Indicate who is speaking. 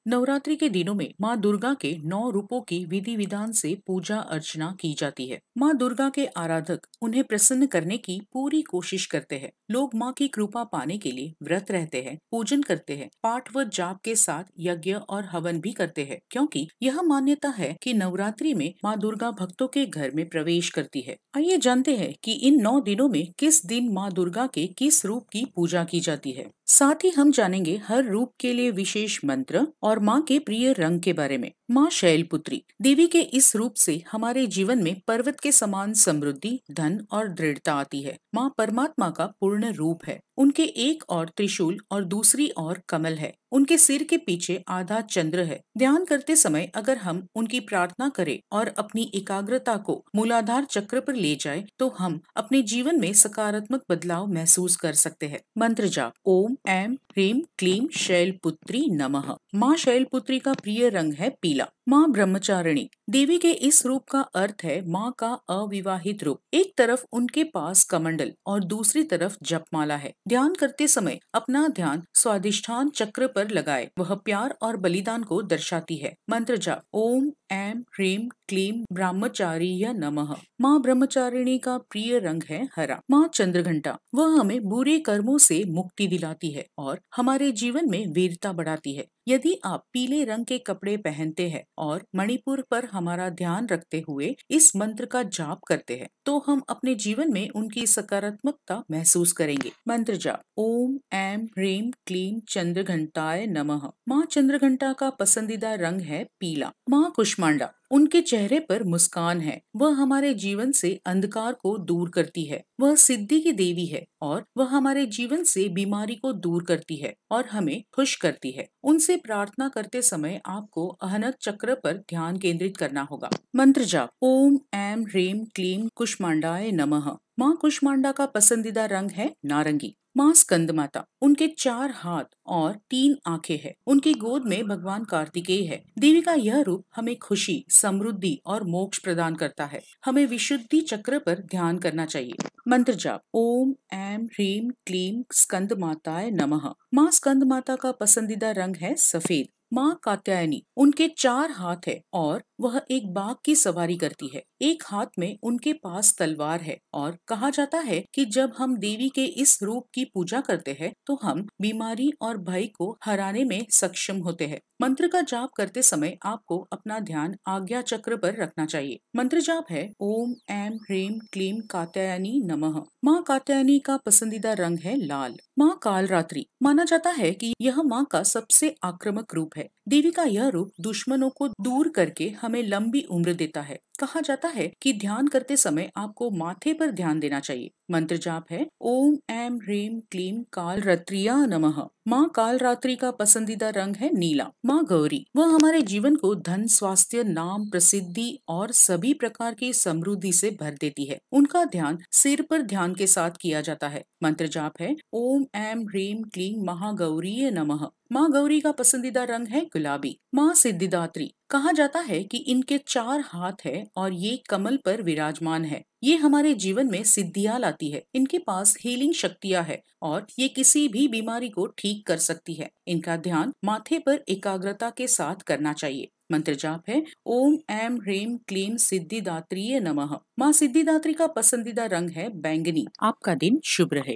Speaker 1: नवरात्रि के दिनों में माँ दुर्गा के 9 रूपों की विधि विधान से पूजा अर्चना की जाती है। माँ दुर्गा के आराधक उन्हें प्रसन्न करने की पूरी कोशिश करते हैं। लोग माँ की कृपा पाने के लिए व्रत रहते हैं, पूजन करते हैं, पाठ व जाप के साथ यज्ञ और हवन भी करते हैं, क्योंकि यह मान्यता है कि नवरात्रि में माँ दुर्गा भक्तों के घर में प्रवेश करती है। आइए जानते हैं कि इन 9 दिनों में किस दिन माँ दुर्गा के किस रूप की पूजा की जाती है। साथ ही हम जानेंगे हर रूप के लिए विशेष मंत्र और माँ के प्रिय रंग के बारे में। माँ शैलपुत्री देवी के इस रूप से हमारे जीवन में पर्वत के समान समृद्धि, धन और दृढ़ता आती है। माँ परमात्मा का पूर्ण रूप है। उनके एक और त्रिशूल और दूसरी ओर कमल है। उनके सिर के पीछे आधा चंद्र है। ध्यान करते समय अगर हम उनकी प्रार्थना करें और अपनी एकाग्रता को मूलाधार चक्र पर ले जाए, तो हम अपने जीवन में सकारात्मक बदलाव महसूस कर सकते हैं। मंत्र जाप ओम ऐम ह्रीम क्लीम शैलपुत्री नमः। माँ शैलपुत्री का प्रिय रंग है पीला। माँ ब्रह्मचारिणी देवी के इस रूप का अर्थ है माँ का अविवाहित रूप। एक तरफ उनके पास कमंडल और दूसरी तरफ जपमाला है। ध्यान करते समय अपना ध्यान स्वादिष्ठान चक्र पर लगाए। वह प्यार और बलिदान को दर्शाती है। मंत्र जाप ओम ऐम ह्रीम क्लीम ब्रह्मचारिय नमः। माँ ब्रह्मचारिणी का प्रिय रंग है हरा। माँ चंद्रघंटा वह हमें बुरे कर्मों से मुक्ति दिलाती है और हमारे जीवन में वीरता बढ़ाती है। यदि आप पीले रंग के कपड़े पहनते हैं और मणिपुर पर हमारा ध्यान रखते हुए इस मंत्र का जाप करते हैं, तो हम अपने जीवन में उनकी सकारात्मकता महसूस करेंगे। मंत्र जाप ओम ऐम ह्रीम क्लीम चंद्रघंटाय नमः। माँ चंद्रघंटा का पसंदीदा रंग है पीला। माँ कुष्मांडा उनके चेहरे पर मुस्कान है। वह हमारे जीवन से अंधकार को दूर करती है। वह सिद्धि की देवी है और वह हमारे जीवन से बीमारी को दूर करती है और हमें खुश करती है। उनसे प्रार्थना करते समय आपको अहनक चक्र पर ध्यान केंद्रित करना होगा। मंत्र जाप ओम ऐम ह्रीम क्लीम कुष्मांडाय नमः। माँ कुष्मांडा का पसंदीदा रंग है नारंगी। माँ स्कंद माता उनके 4 हाथ और 3 आंखें हैं। उनकी गोद में भगवान कार्तिकेय है। देवी का यह रूप हमें खुशी, समृद्धि और मोक्ष प्रदान करता है। हमें विशुद्धि चक्र पर ध्यान करना चाहिए। मंत्र जाप ओम ऐम ह्रीम क्लीम स्कंद माताय नमः। माँ स्कंद माता का पसंदीदा रंग है सफेद। माँ कात्यायनी उनके 4 हाथ है और वह एक बाघ की सवारी करती है। एक हाथ में उनके पास तलवार है और कहा जाता है कि जब हम देवी के इस रूप की पूजा करते हैं, तो हम बीमारी और भय को हराने में सक्षम होते हैं। मंत्र का जाप करते समय आपको अपना ध्यान आज्ञा चक्र पर रखना चाहिए। मंत्र जाप है ओम ऐम ह्रीम क्लीम कात्यायनी नमः। माँ कात्यायनी का पसंदीदा रंग है लाल। माँ कालरात्रि माना जाता है कि यह माँ का सबसे आक्रामक रूप है। देवी का यह रूप दुश्मनों को दूर करके हमें लंबी उम्र देता है। कहा जाता है कि ध्यान करते समय आपको माथे पर ध्यान देना चाहिए। मंत्र जाप है ओम ऐम ह्रीम क्लीम कालरात्रिया नमः। माँ कालरात्रि का पसंदीदा रंग है नीला। माँ गौरी वह हमारे जीवन को धन, स्वास्थ्य, नाम, प्रसिद्धि और सभी प्रकार की समृद्धि से भर देती है। उनका ध्यान सिर पर ध्यान के साथ किया जाता है। मंत्र जाप है ओम ऐम ह्रीम क्लीम महागौरी नमः। माँ गौरी का पसंदीदा रंग है गुलाबी। माँ सिद्धिदात्री कहा जाता है कि इनके 4 हाथ है और ये कमल पर विराजमान है। ये हमारे जीवन में सिद्धियां लाती है। इनके पास हीलिंग शक्तियां है और ये किसी भी बीमारी को ठीक कर सकती है। इनका ध्यान माथे पर एकाग्रता के साथ करना चाहिए। मंत्र जाप है ओम ऐम ह्रीम क्लीम सिद्धिदात्रीय नमः। माँ सिद्धिदात्री का पसंदीदा रंग है बैंगनी। आपका दिन शुभ रहे।